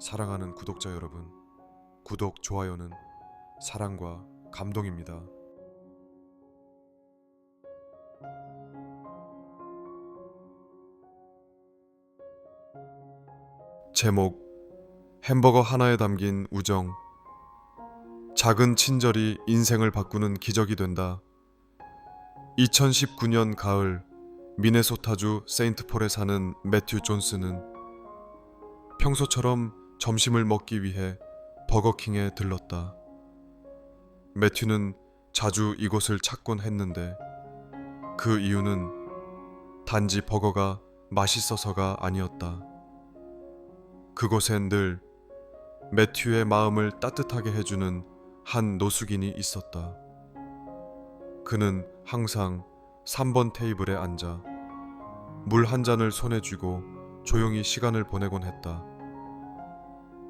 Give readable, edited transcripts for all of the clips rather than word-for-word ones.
사랑하는 구독자 여러분, 구독, 좋아요는 사랑과 감동입니다. 제목: 햄버거 하나에 담긴 우정. 작은 친절이 인생을 바꾸는 기적이 된다. 2019년 가을, 미네소타주 세인트폴에 사는 매튜 존스는 평소처럼 점심을 먹기 위해 버거킹에 들렀다. 매튜는 자주 이곳을 찾곤 했는데 그 이유는 단지 버거가 맛있어서가 아니었다. 그곳엔 늘 매튜의 마음을 따뜻하게 해주는 한 노숙인이 있었다. 그는 항상 3번 테이블에 앉아 물 한 잔을 손에 쥐고 조용히 시간을 보내곤 했다.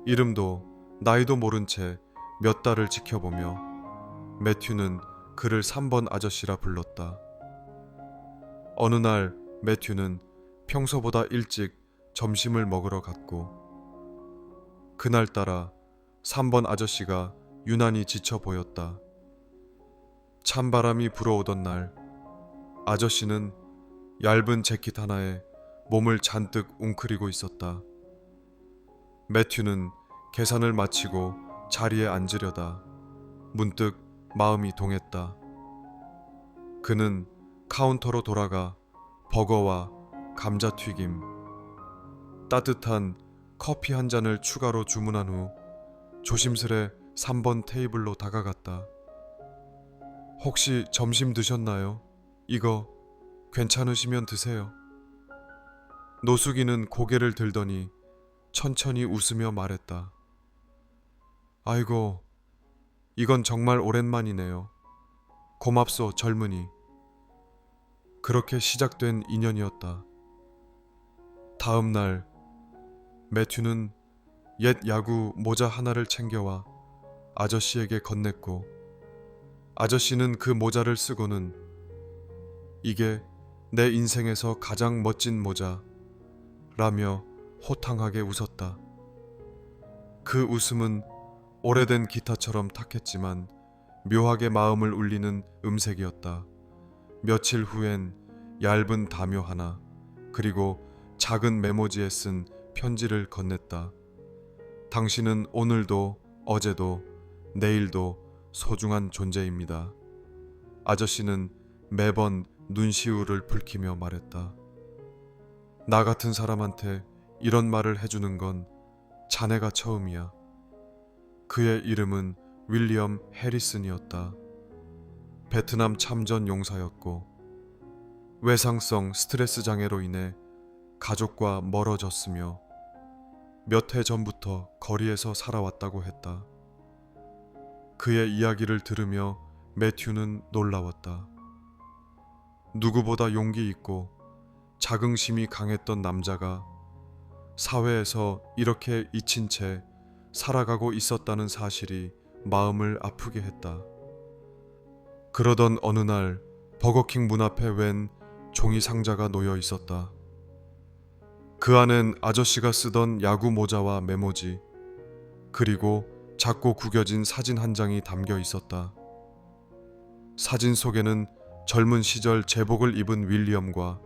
이름도 나이도 모른 채 몇 달을 지켜보며 매튜는 그를 3번 아저씨라 불렀다. 어느 날 매튜는 평소보다 일찍 점심을 먹으러 갔고 그날따라 3번 아저씨가 유난히 지쳐 보였다. 찬바람이 불어오던 날 아저씨는 얇은 재킷 하나에 몸을 잔뜩 웅크리고 있었다. 매튜는 계산을 마치고 자리에 앉으려다 문득 마음이 동했다. 그는 카운터로 돌아가 버거와 감자튀김, 따뜻한 커피 한 잔을 추가로 주문한 후 조심스레 3번 테이블로 다가갔다. 혹시 점심 드셨나요? 이거 괜찮으시면 드세요. 노숙인은 고개를 들더니 천천히 웃으며 말했다. 아이고, 이건 정말 오랜만이네요. 고맙소, 젊은이. 그렇게 시작된 인연이었다. 다음 날 매튜는 옛 야구 모자 하나를 챙겨와 아저씨에게 건넸고 아저씨는 그 모자를 쓰고는 이게 내 인생에서 가장 멋진 모자 라며 호탕하게 웃었다. 그 웃음은 오래된 기타처럼 탁했지만 묘하게 마음을 울리는 음색이었다. 며칠 후엔 얇은 담요 하나 그리고 작은 메모지에 쓴 편지를 건넸다. 당신은 오늘도 어제도 내일도 소중한 존재입니다. 아저씨는 매번 눈시울을 붉히며 말했다. 나 같은 사람한테 이런 말을 해주는 건 자네가 처음이야. 그의 이름은 윌리엄 해리슨이었다. 베트남 참전 용사였고 외상성 스트레스 장애로 인해 가족과 멀어졌으며 몇 해 전부터 거리에서 살아왔다고 했다. 그의 이야기를 들으며 매튜는 놀라웠다. 누구보다 용기 있고 자긍심이 강했던 남자가 사회에서 이렇게 잊힌 채 살아가고 있었다는 사실이 마음을 아프게 했다. 그러던 어느 날 버거킹 문 앞에 웬 종이 상자가 놓여 있었다. 그 안엔 아저씨가 쓰던 야구 모자와 메모지, 그리고 작고 구겨진 사진 한 장이 담겨 있었다. 사진 속에는 젊은 시절 제복을 입은 윌리엄과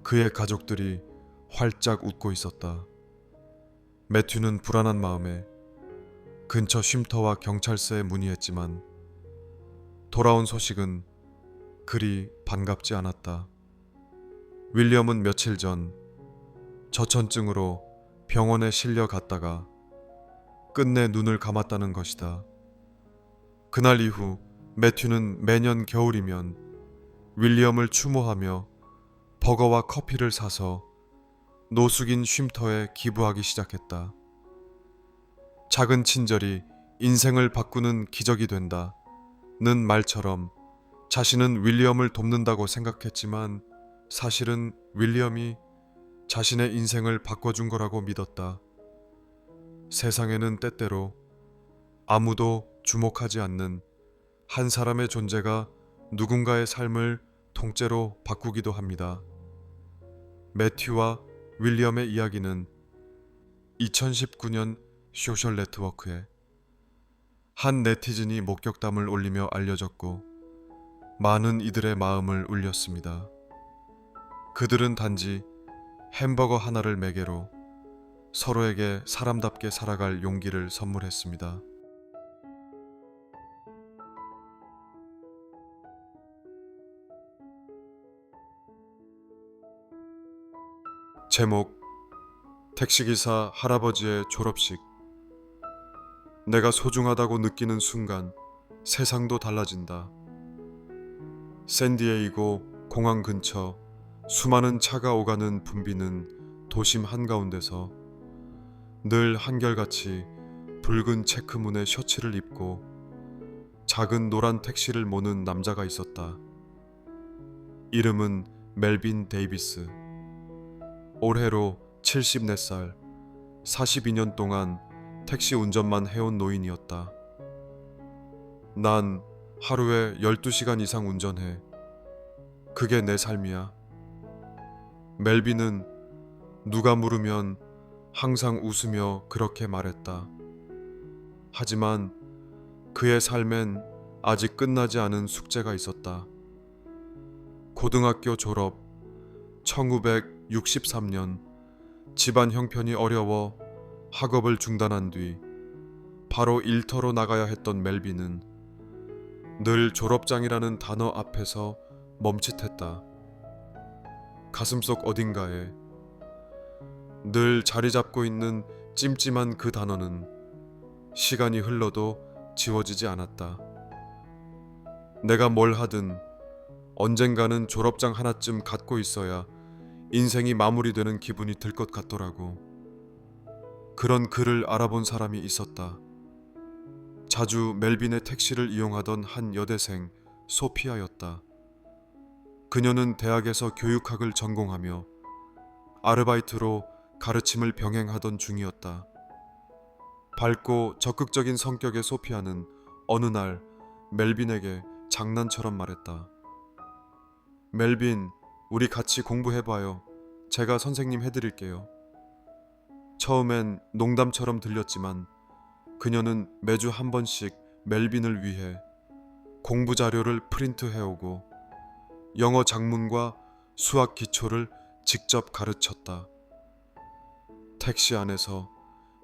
그의 가족들이 활짝 웃고 있었다. 매튜는 불안한 마음에 근처 쉼터와 경찰서에 문의했지만 돌아온 소식은 그리 반갑지 않았다. 윌리엄은 며칠 전 저천증으로 병원에 실려 갔다가 끝내 눈을 감았다는 것이다. 그날 이후 매튜는 매년 겨울이면 윌리엄을 추모하며 버거와 커피를 사서 노숙인 쉼터에 기부하기 시작했다. 작은 친절이 인생을 바꾸는 기적이 된다는 말처럼 자신은 윌리엄을 돕는다고 생각했지만 사실은 윌리엄이 자신의 인생을 바꿔준 거라고 믿었다. 세상에는 때때로 아무도 주목하지 않는 한 사람의 존재가 누군가의 삶을 통째로 바꾸기도 합니다. 매튜와 윌리엄의 이야기는 2019년 소셜 네트워크에 한 네티즌이 목격담을 올리며 알려졌고 많은 이들의 마음을 울렸습니다. 그들은 단지 햄버거 하나를 매개로 서로에게 사람답게 살아갈 용기를 선물했습니다. 제목: 택시기사 할아버지의 졸업식. 내가 소중하다고 느끼는 순간 세상도 달라진다. 샌디에이고 공항 근처 수많은 차가 오가는 붐비는 도심 한가운데서 늘 한결같이 붉은 체크무늬의 셔츠를 입고 작은 노란 택시를 모는 남자가 있었다. 이름은 멜빈 데이비스. 올해로 74살, 42년 동안 택시 운전만 해온 노인이었다. 난 하루에 12시간 이상 운전해. 그게 내 삶이야. 멜빈은 누가 물으면 항상 웃으며 그렇게 말했다. 하지만 그의 삶엔 아직 끝나지 않은 숙제가 있었다. 고등학교 졸업, 1963년 집안 형편이 어려워 학업을 중단한 뒤 바로 일터로 나가야 했던 멜빈은 늘 졸업장이라는 단어 앞에서 멈칫했다. 가슴속 어딘가에 늘 자리 잡고 있는 찜찜한 그 단어는 시간이 흘러도 지워지지 않았다. 내가 뭘 하든 언젠가는 졸업장 하나쯤 갖고 있어야 인생이 마무리되는 기분이 들 것 같더라고. 그런 그를 알아본 사람이 있었다. 자주 멜빈의 택시를 이용하던 한 여대생 소피아였다. 그녀는 대학에서 교육학을 전공하며 아르바이트로 가르침을 병행하던 중이었다. 밝고 적극적인 성격의 소피아는 어느 날 멜빈에게 장난처럼 말했다. 멜빈, 우리 같이 공부해봐요. 제가 선생님 해드릴게요. 처음엔 농담처럼 들렸지만 그녀는 매주 한 번씩 멜빈을 위해 공부 자료를 프린트해오고 영어 작문과 수학 기초를 직접 가르쳤다. 택시 안에서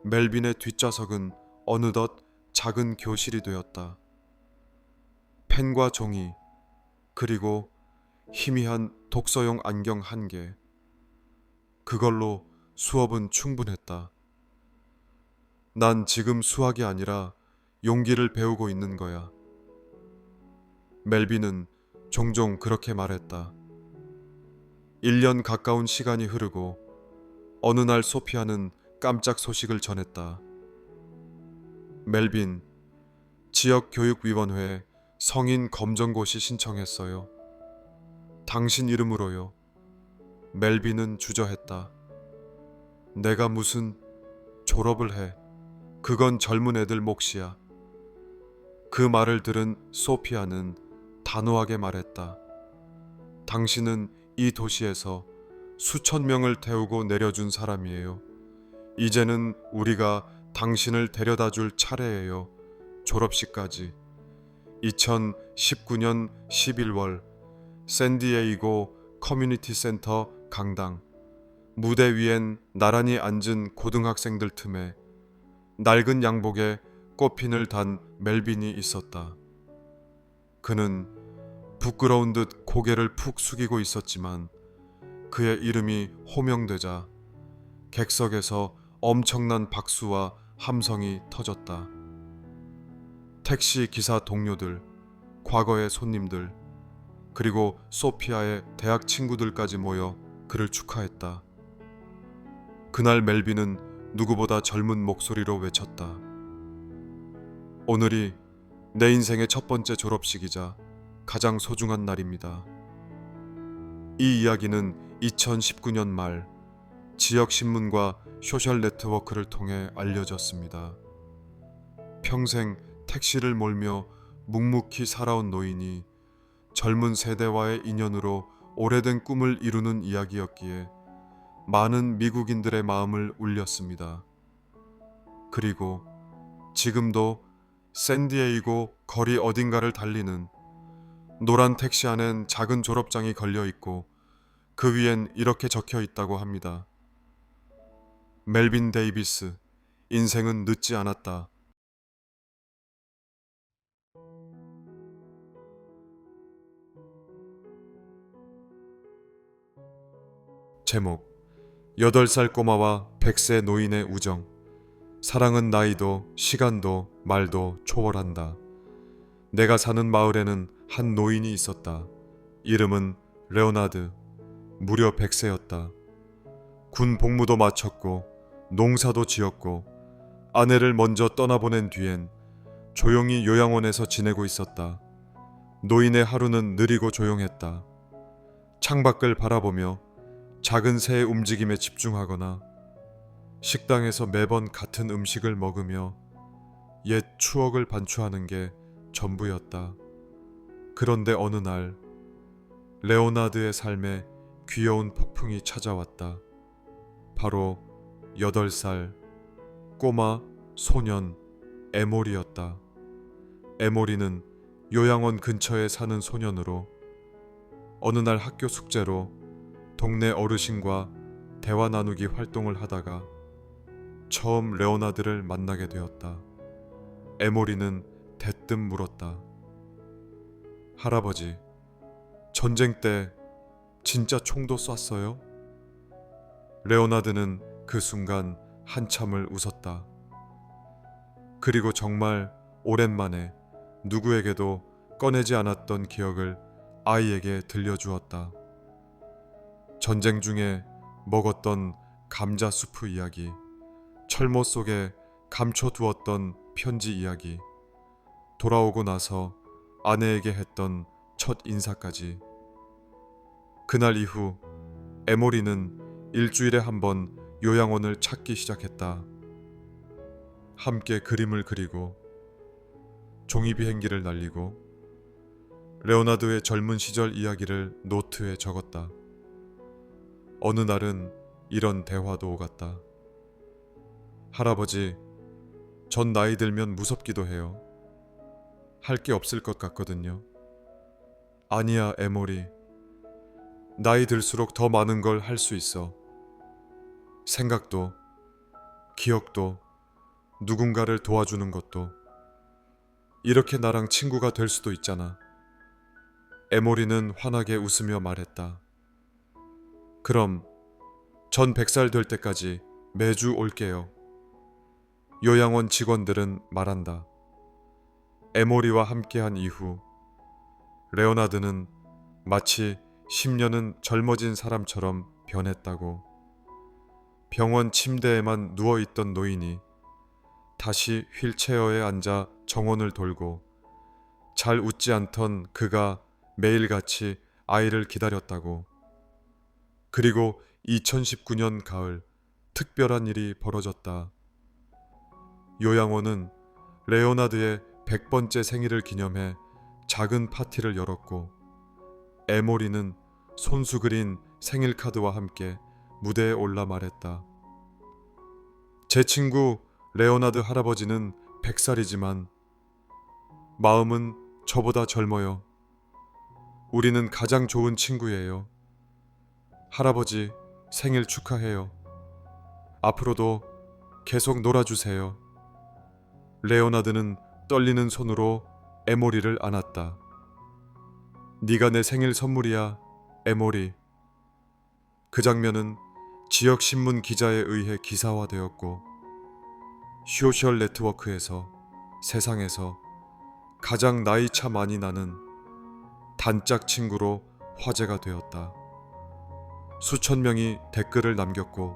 멜빈의 뒷좌석은 어느덧 작은 교실이 되었다. 펜과 종이, 그리고 희미한 독서용 안경 1개. 그걸로 수업은 충분했다. 난 지금 수학이 아니라 용기를 배우고 있는 거야. 멜빈은 종종 그렇게 말했다. 1년 가까운 시간이 흐르고 어느 날 소피아는 깜짝 소식을 전했다. 멜빈, 지역교육위원회에 성인 검정고시 신청했어요. 당신 이름으로요. 멜빈은 주저했다. 내가 무슨 졸업을 해. 그건 젊은 애들 몫이야. 그 말을 들은 소피아는 단호하게 말했다. 당신은 이 도시에서 수천 명을 태우고 내려준 사람이에요. 이제는 우리가 당신을 데려다 줄 차례예요. 졸업식까지. 2019년 11월 샌디에이고 커뮤니티 센터 강당. 무대 위엔 나란히 앉은 고등학생들 틈에 낡은 양복에 꽃핀을 단 멜빈이 있었다. 그는 부끄러운 듯 고개를 푹 숙이고 있었지만 그의 이름이 호명되자 객석에서 엄청난 박수와 함성이 터졌다. 택시 기사 동료들, 과거의 손님들, 그리고 소피아의 대학 친구들까지 모여 그를 축하했다. 그날 멜빈은 누구보다 젊은 목소리로 외쳤다. 오늘이 내 인생의 첫 번째 졸업식이자 가장 소중한 날입니다. 이 이야기는 2019년 말 지역신문과 소셜 네트워크를 통해 알려졌습니다. 평생 택시를 몰며 묵묵히 살아온 노인이 젊은 세대와의 인연으로 오래된 꿈을 이루는 이야기였기에 많은 미국인들의 마음을 울렸습니다. 그리고 지금도 샌디에이고 거리 어딘가를 달리는 노란 택시 안엔 작은 졸업장이 걸려 있고 그 위엔 이렇게 적혀 있다고 합니다. 멜빈 데이비스, 인생은 늦지 않았다. 제목, 8살 꼬마와 100세 노인의 우정. 사랑은 나이도 시간도 말도 초월한다. 내가 사는 마을에는 한 노인이 있었다. 이름은 레오나드. 무려 100세였다. 군 복무도 마쳤고 농사도 지었고 아내를 먼저 떠나보낸 뒤엔 조용히 요양원에서 지내고 있었다. 노인의 하루는 느리고 조용했다. 창밖을 바라보며 작은 새의 움직임에 집중하거나 식당에서 매번 같은 음식을 먹으며 옛 추억을 반추하는 게 전부였다. 그런데 어느 날 레오나드의 삶에 귀여운 폭풍이 찾아왔다. 바로 8살 꼬마 소년 에모리였다. 에모리는 요양원 근처에 사는 소년으로 어느 날 학교 숙제로 동네 어르신과 대화 나누기 활동을 하다가 처음 레오나드를 만나게 되었다. 에모리는 대뜸 물었다. 할아버지, 전쟁 때 진짜 총도 쐈어요? 레오나드는 그 순간 한참을 웃었다. 그리고 정말 오랜만에 누구에게도 꺼내지 않았던 기억을 아이에게 들려주었다. 전쟁 중에 먹었던 감자 수프 이야기, 철모 속에 감춰두었던 편지 이야기, 돌아오고 나서 아내에게 했던 첫 인사까지. 그날 이후 에모리는 일주일에 한 번 요양원을 찾기 시작했다. 함께 그림을 그리고 종이 비행기를 날리고 레오나드의 젊은 시절 이야기를 노트에 적었다. 어느 날은 이런 대화도 오갔다. 할아버지, 전 나이 들면 무섭기도 해요. 할 게 없을 것 같거든요. 아니야, 에모리. 나이 들수록 더 많은 걸 할 수 있어. 생각도, 기억도, 누군가를 도와주는 것도. 이렇게 나랑 친구가 될 수도 있잖아. 에모리는 환하게 웃으며 말했다. 그럼 전 100살 될 때까지 매주 올게요. 요양원 직원들은 말한다. 에모리와 함께한 이후 레오나드는 마치 10년은 젊어진 사람처럼 변했다고. 병원 침대에만 누워있던 노인이 다시 휠체어에 앉아 정원을 돌고 잘 웃지 않던 그가 매일같이 아이를 기다렸다고. 그리고 2019년 가을 특별한 일이 벌어졌다. 요양원은 레오나드의 100번째 생일을 기념해 작은 파티를 열었고 에모리는 손수 그린 생일 카드와 함께 무대에 올라 말했다. 제 친구 레오나드 할아버지는 100살이지만 마음은 저보다 젊어요. 우리는 가장 좋은 친구예요. 할아버지 생일 축하해요. 앞으로도 계속 놀아주세요. 레오나드는 떨리는 손으로 에모리를 안았다. 네가 내 생일 선물이야, 에모리. 그 장면은 지역 신문 기자에 의해 기사화되었고 소셜 네트워크에서 세상에서 가장 나이차 많이 나는 단짝 친구로 화제가 되었다. 수천 명이 댓글을 남겼고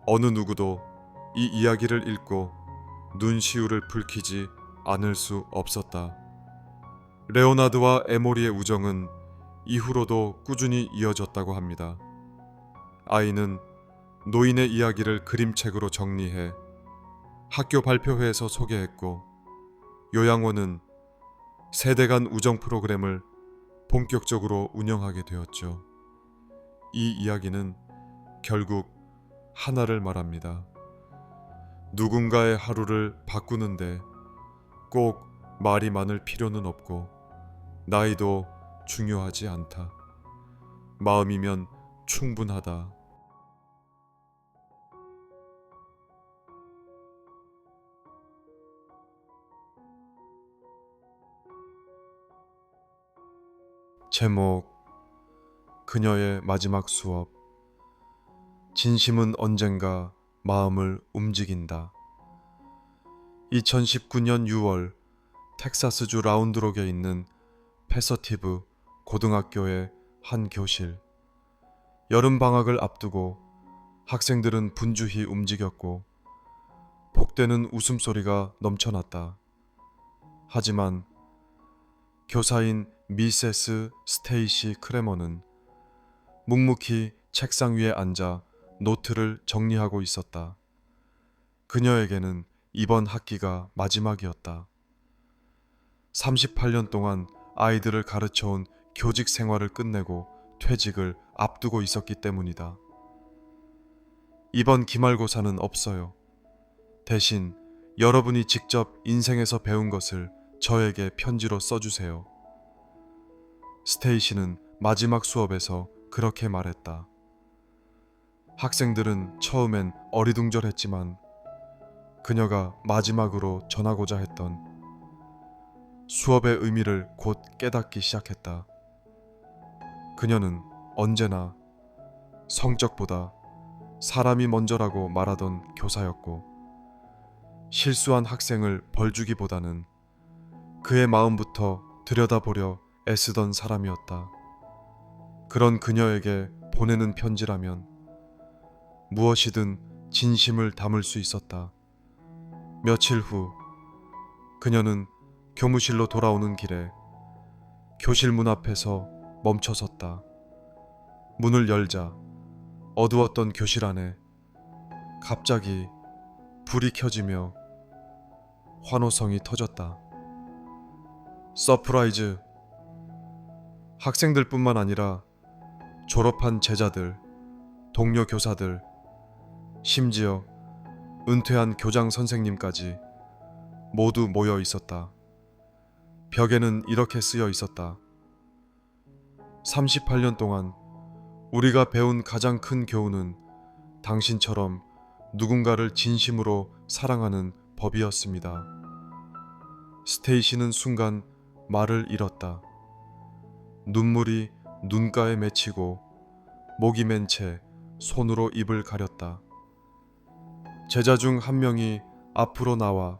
어느 누구도 이 이야기를 읽고 눈시울을 붉히지 않을 수 없었다. 레오나드와 에모리의 우정은 이후로도 꾸준히 이어졌다고 합니다. 아이는 노인의 이야기를 그림책으로 정리해 학교 발표회에서 소개했고 요양원은 세대 간 우정 프로그램을 본격적으로 운영하게 되었죠. 이 이야기는 결국 하나를 말합니다. 누군가의 하루를 바꾸는데 꼭 말이 많을 필요는 없고 나이도 중요하지 않다. 마음이면 충분하다. 제목: 그녀의 마지막 수업. 진심은 언젠가 마음을 움직인다. 2019년 6월 텍사스주 라운드록에 있는 패서티브 고등학교의 한 교실. 여름방학을 앞두고 학생들은 분주히 움직였고 복되는 웃음소리가 넘쳐났다. 하지만 교사인 미세스 스테이시 크레머는 묵묵히 책상 위에 앉아 노트를 정리하고 있었다. 그녀에게는 이번 학기가 마지막이었다. 38년 동안 아이들을 가르쳐온 교직 생활을 끝내고 퇴직을 앞두고 있었기 때문이다. 이번 기말고사는 없어요. 대신 여러분이 직접 인생에서 배운 것을 저에게 편지로 써주세요. 스테이시는 마지막 수업에서 그렇게 말했다. 학생들은 처음엔 어리둥절했지만 그녀가 마지막으로 전하고자 했던 수업의 의미를 곧 깨닫기 시작했다. 그녀는 언제나 성적보다 사람이 먼저라고 말하던 교사였고 실수한 학생을 벌주기보다는 그의 마음부터 들여다보려 애쓰던 사람이었다. 그런 그녀에게 보내는 편지라면 무엇이든 진심을 담을 수 있었다. 며칠 후 그녀는 교무실로 돌아오는 길에 교실 문 앞에서 멈춰섰다. 문을 열자 어두웠던 교실 안에 갑자기 불이 켜지며 환호성이 터졌다. 서프라이즈! 학생들뿐만 아니라 졸업한 제자들, 동료 교사들, 심지어 은퇴한 교장 선생님까지 모두 모여 있었다. 벽에는 이렇게 쓰여 있었다. 38년 동안 우리가 배운 가장 큰 교훈은 당신처럼 누군가를 진심으로 사랑하는 법이었습니다. 스테이시는 순간 말을 잃었다. 눈물이 눈가에 맺히고 목이 맨 채 손으로 입을 가렸다. 제자 중 한 명이 앞으로 나와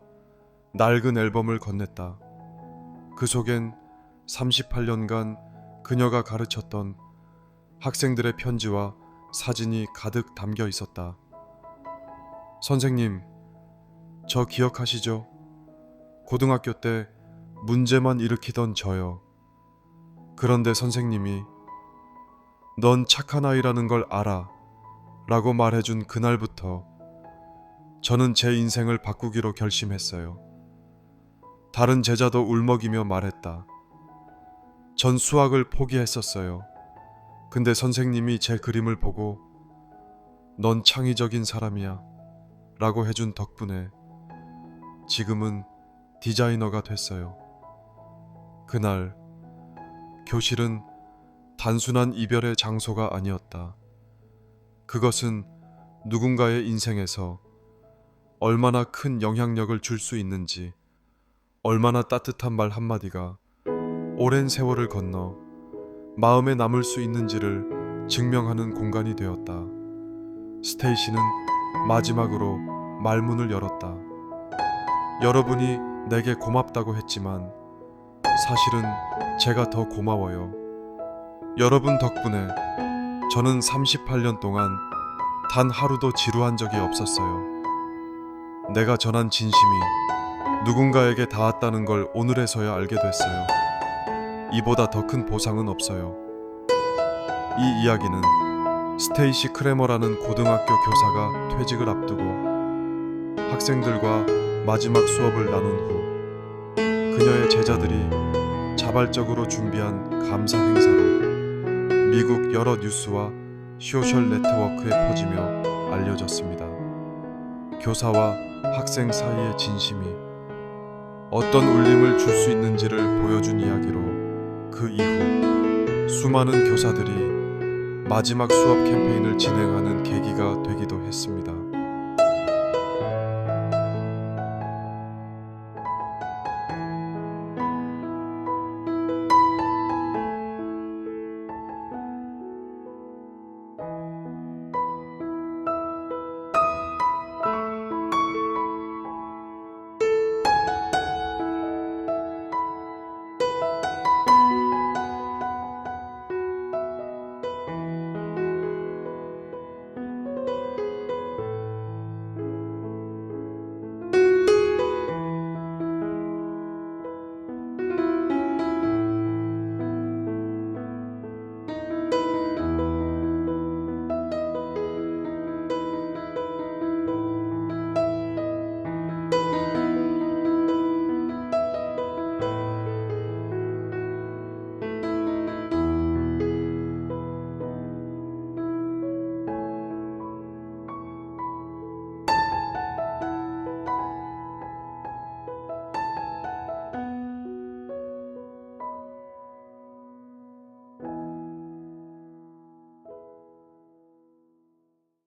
낡은 앨범을 건넸다. 그 속엔 38년간 그녀가 가르쳤던 학생들의 편지와 사진이 가득 담겨 있었다. 선생님, 저 기억하시죠? 고등학교 때 문제만 일으키던 저요. 그런데 선생님이 넌 착한 아이라는 걸 알아 라고 말해준 그날부터 저는 제 인생을 바꾸기로 결심했어요. 다른 제자도 울먹이며 말했다. 전 수학을 포기했었어요. 근데 선생님이 제 그림을 보고 넌 창의적인 사람이야 라고 해준 덕분에 지금은 디자이너가 됐어요. 그날 교실은 단순한 이별의 장소가 아니었다. 그것은 누군가의 인생에서 얼마나 큰 영향력을 줄 수 있는지, 얼마나 따뜻한 말 한마디가 오랜 세월을 건너 마음에 남을 수 있는지를 증명하는 공간이 되었다. 스테이시는 마지막으로 말문을 열었다. 여러분이 내게 고맙다고 했지만 사실은 제가 더 고마워요. 여러분 덕분에 저는 38년 동안 단 하루도 지루한 적이 없었어요. 내가 전한 진심이 누군가에게 닿았다는 걸 오늘에서야 알게 됐어요. 이보다 더 큰 보상은 없어요. 이 이야기는 스테이시 크레머라는 고등학교 교사가 퇴직을 앞두고 학생들과 마지막 수업을 나눈 후 그녀의 제자들이 자발적으로 준비한 감사 행사로 미국 여러 뉴스와 소셜 네트워크에 퍼지며 알려졌습니다. 교사와 학생 사이의 진심이 어떤 울림을 줄 수 있는지를 보여준 이야기로 그 이후 수많은 교사들이 마지막 수업 캠페인을 진행하는